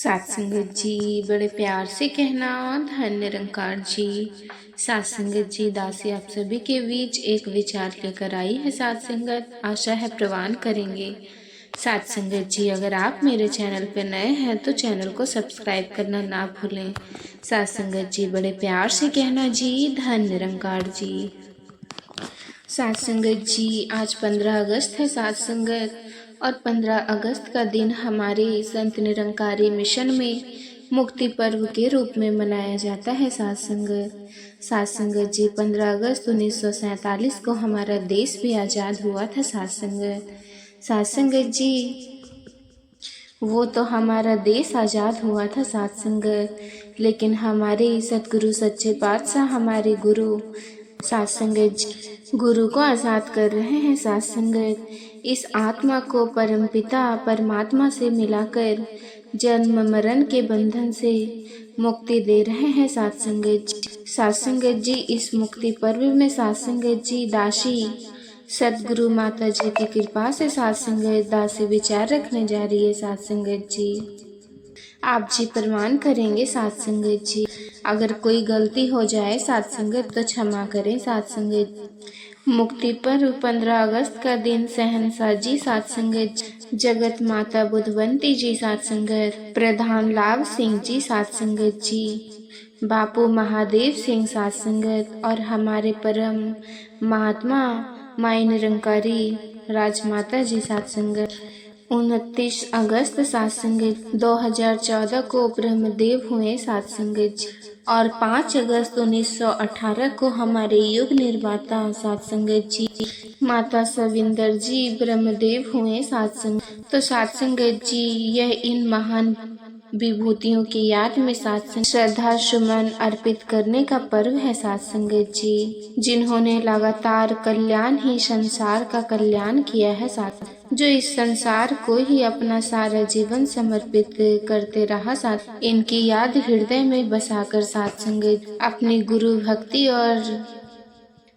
सात संगत जी बड़े प्यार से कहना धन निरंकार जी। सात संगत जी दासी आप सभी के बीच एक विचार लेकर आई है। सात संगत आशा है प्रवान करेंगे। सात संगत जी अगर आप मेरे चैनल पर नए हैं तो चैनल को सब्सक्राइब करना ना भूलें। सात संगत जी बड़े प्यार से कहना जी धन निरंकार जी। सात संगत जी आज 15 अगस्त है सात संगत, और 15 अगस्त का दिन हमारे संत निरंकारी मिशन में मुक्ति पर्व के रूप में मनाया जाता है। सात संगत जी 15 अगस्त 1947 को हमारा देश भी आज़ाद हुआ था। सात संगत जी वो तो हमारा देश आज़ाद हुआ था सात संगत, लेकिन हमारे सतगुरु सच्चे पातशाह हमारे गुरु सात संगत जी गुरु को आज़ाद कर रहे हैं। सात संगत इस आत्मा को परमपिता परमात्मा से मिलाकर जन्म मरण के बंधन से मुक्ति दे रहे हैं। सात संगत जी इस मुक्ति पर्व में सात संगत जी दासी सतगुरु माता जी की कृपा से सात संगत दासी विचार रखने जा रही है। सात संगत जी आप जी प्रमाण करेंगे। सात संगत जी अगर कोई गलती हो जाए सात संगत तो क्षमा करें। सात संगत मुक्ति पर्व 15 अगस्त का दिन शहंशाह जी सात संगत, जगत माता बुधवंती जी सात संगत, प्रधान लाभ सिंह जी सात संगत जी, बापू महादेव सिंह सात संगत और हमारे परम महात्मा माई निरंकारी राजमाता जी सात संगत 29 अगस्त सात संगत 2014 को ब्रह्मदेव हुए सात संगत जी, और 5 अगस्त 1918 को हमारे युग निर्माता सात संगत जी माता सविंदर जी ब्रह्मदेव हुए सात संगत। तो सात संगत जी यह इन महान विभूतियों की याद में सात संगत श्रद्धा सुमन अर्पित करने का पर्व है। सात संगत जी जिन्होंने लगातार कल्याण ही संसार का कल्याण किया है। सात जो इस संसार को ही अपना सारा जीवन समर्पित करते रहा। सात इनकी याद हृदय में बसाकर सात संगत अपनी गुरु भक्ति और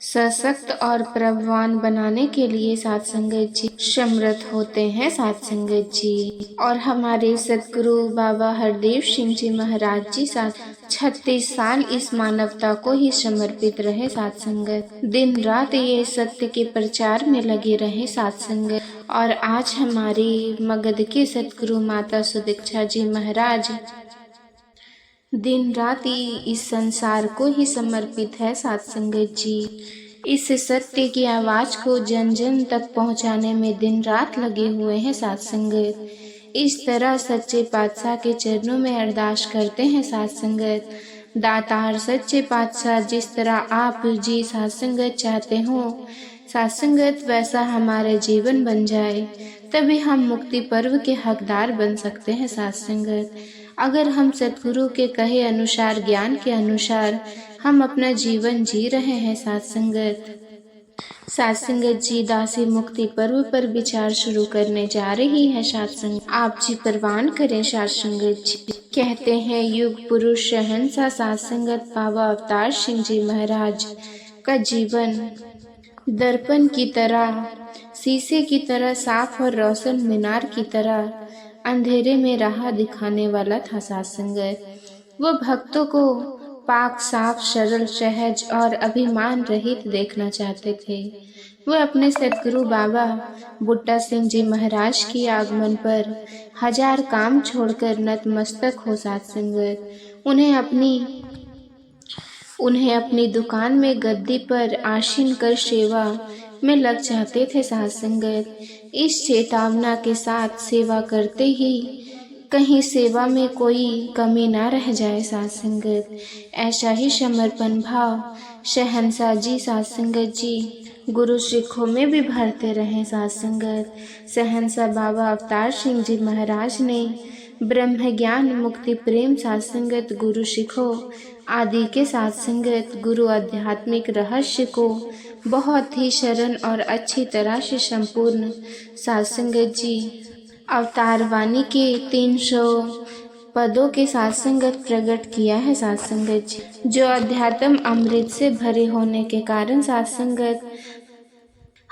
सशक्त और प्रभवान बनाने के लिए सात संगत जी समर्थ होते हैं। सात संगत जी और हमारे सतगुरु बाबा हरदेव सिंह जी महाराज जी सात 36 साल इस मानवता को ही समर्पित रहे। सात संगत दिन रात ये सत्य के प्रचार में लगे रहे। सात संगत और आज हमारे मगध के सतगुरु माता सुदीक्षा जी महाराज दिन रात इस संसार को ही समर्पित है। सात संगत जी इस सत्य की आवाज को जन जन तक पहुंचाने में दिन रात लगे हुए हैं। सात संगत इस तरह सच्चे पातशाह के चरणों में अरदास करते हैं। सात संगत दातार सच्चे पातशाह जिस तरह आप जी सात संगत चाहते हो सात संगत वैसा हमारा जीवन बन जाए, तभी हम मुक्ति पर्व के हकदार बन सकते हैं। सात संगत अगर हम सतगुरु के कहे अनुसार ज्ञान के अनुसार हम अपना जीवन जी रहे हैं। सात संगत जी दासी मुक्ति पर्व पर विचार शुरू करने जा रही है। सात संगत आप जी प्रवान करें। सात संगत जी कहते हैं युग पुरुष शहंशाह सात संगत बाबा अवतार सिंह जी महाराज का जीवन दर्पण की तरह, शीशे की तरह साफ और रोशन मीनार की तरह अंधेरे में राह दिखाने वाला था। सात संगत वो भक्तों को पाक साफ सरल सहज और अभिमान रहित देखना चाहते थे। वह अपने सतगुरु बाबा बुट्टा सिंह जी महाराज के आगमन पर हजार काम छोड़कर नतमस्तक हो। सात संगत उन्हें अपनी दुकान में गद्दी पर आसीन कर सेवा में लग जाते थे। सात संगत इस चेतावना के साथ सेवा करते ही कहीं सेवा में कोई कमी ना रह जाए। सात संगत ऐसा ही समर्पण भाव शहंशाह जी सात संगत जी गुरु सिखों में भी भरते रहे। सात संगत शहंशाह बाबा अवतार सिंह जी महाराज ने ब्रह्म ज्ञान मुक्ति प्रेम सात संगत गुरु सिखों आदि के सात संगत गुरु आध्यात्मिक रहस्य को बहुत ही सरल और अच्छी तरह से संपूर्ण सात संगत जी अवतार वाणी के 300 पदों के साथ संगत प्रकट किया है। सात संगत जी जो अध्यात्म अमृत से भरे होने के कारण सात संगत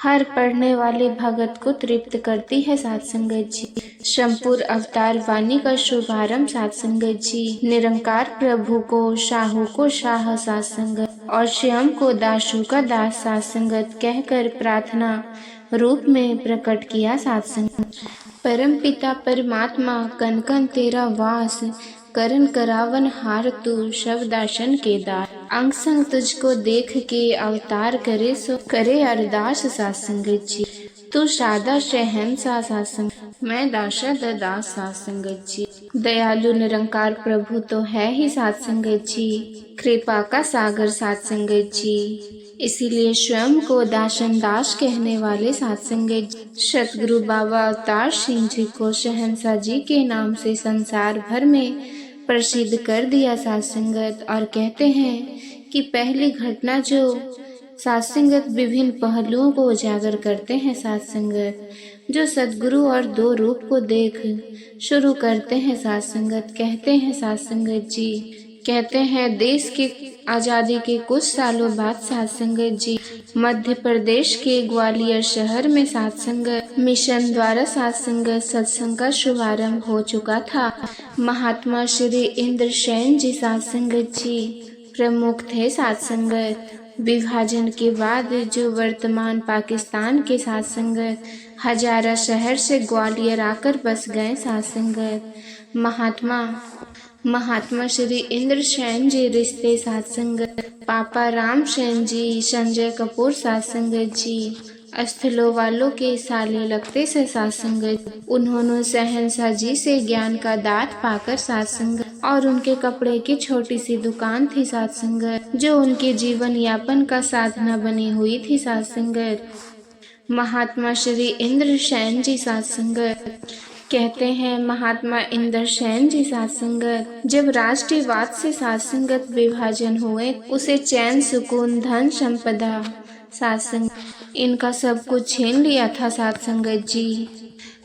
हर पढ़ने वाले भगत को तृप्त करती है साध संगत जी। शंपूर अवतार वाणी का शुभारंभ साध संगत जी। निरंकार प्रभु को शाहू को शाह साध संगत और श्याम को दासू का दास साध संगत कहकर प्रार्थना रूप में प्रकट किया साध संगत। परम पिता परमात्मा कन कन तेरा वास, करन करावन हार तू शवदासन के दास। अंग संग तुझको देख के अवतार करे सो करे अरदास साध संगत जी। तू शादा शहंशाह साध संगत, मैं दासा दास साध संगत जी। दयालु निरंकार प्रभु तो है ही साध संगत जी, कृपा का सागर साध संगत जी। इसीलिए स्वयं को दासन दास कहने वाले साध संगत सतगुरु बाबा अवतार सिंह जी को शहंशाह जी के नाम से संसार भर में प्रसिद्ध कर दिया साध संगत। और कहते हैं कि पहली घटना जो साध संगत विभिन्न पहलुओं को उजागर करते हैं साध संगत, जो सद्गुरु और दो रूप को देख शुरू करते हैं साध संगत। कहते हैं साध संगत जी, कहते हैं देश के आज़ादी के कुछ सालों बाद साध संगत जी मध्य प्रदेश के ग्वालियर शहर में साध संगत मिशन द्वारा साध संगत सत्संग का शुभारंभ हो चुका था। महात्मा श्री इंद्रसेन जी साध संगत जी प्रमुख थे साध संगत। विभाजन के बाद जो वर्तमान पाकिस्तान के साध संगत हजारा शहर से ग्वालियर आकर बस गए साध संगत। महात्मा श्री इंद्रसेन जी रिश्ते साध संगत पापा राम सेन जी संजय कपूर साध संगत जी स्थलों वालों के साले लगते से साध संगत। उन्होंने शहंशाह जी से ज्ञान का दात पाकर साध संगत और उनके कपड़े की छोटी सी दुकान थी साध संगत, जो उनके जीवन यापन का साधना बनी हुई थी साध संगत। महात्मा श्री इंद्रसेन जी साध संगत कहते हैं, महात्मा इंद्रसेन जी साध संगत जब राष्ट्रवाद से साध संगत विभाजन हुए, उसे चैन सुकून धन संपदा साध संगत इनका सब कुछ छीन लिया था साध संगत जी।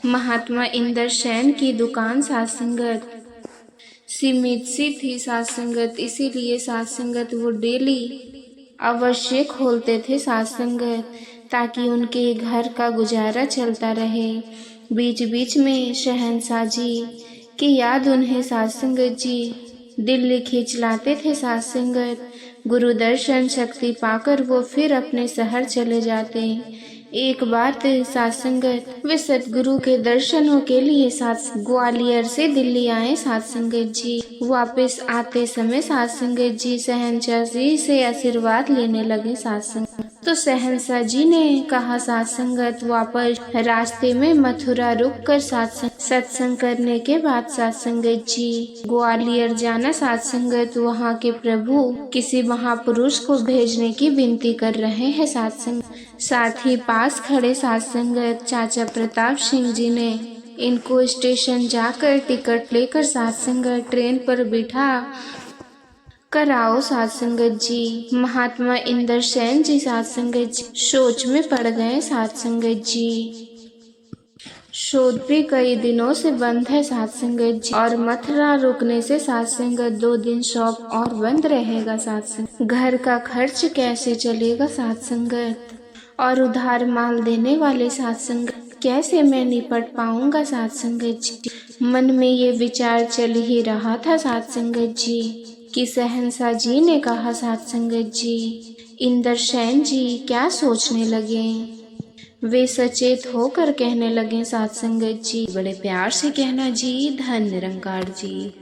महात्मा इंद्रसेन की दुकान साध संगत सीमित सी थी साध संगत, इसीलिए साध संगत वो डेली अवश्य खोलते थे साध संगत, ताकि उनके घर का गुजारा चलता रहे। बीच बीच में शहंशाह जी की याद उन्हें साध संगत जी दिल्ली खींच लाते थे साध संगत। गुरु दर्शन शक्ति पाकर वो फिर अपने शहर चले जाते। एक बार साध संगत वे सतगुरु के दर्शनों के लिए ग्वालियर से दिल्ली आए साध संगत जी। वापस आते समय साध संगत जी शहंशाह जी से आशीर्वाद लेने लगे साध संगत। तो शहंशाह जी ने कहा साध संगत वापस रास्ते में मथुरा रुक कर सत्संग करने के बाद साध संगत जी ग्वालियर जाना साध संगत। वहाँ के प्रभु किसी महापुरुष को भेजने की विनती कर रहे हैं साध संगत। साथ ही पास खड़े साध संगत चाचा प्रताप सिंह जी ने इनको स्टेशन जाकर टिकट लेकर साध संगत ट्रेन पर बिठा कर आओ साध संगत जी। महात्मा इंद्रसेन जी साध संगत जी सोच में पड़ गए साध संगत जी। शोध भी कई दिनों से बंद है साध संगत जी, और मथुरा रुकने से साध संगत 2 दिन शॉप और बंद रहेगा साध संगत। घर का खर्च कैसे चलेगा साध संगत, और उधार माल देने वाले साध संगत कैसे मैं निपट पाऊंगा साध संगत जी। मन में ये विचार चल ही रहा था साध संगत जी कि शहंशाह जी ने कहा साध संगत जी। इंद्रसेन जी क्या सोचने लगे, वे सचेत होकर कहने लगे साध संगत जी, बड़े प्यार से कहना जी, धन निरंकार जी।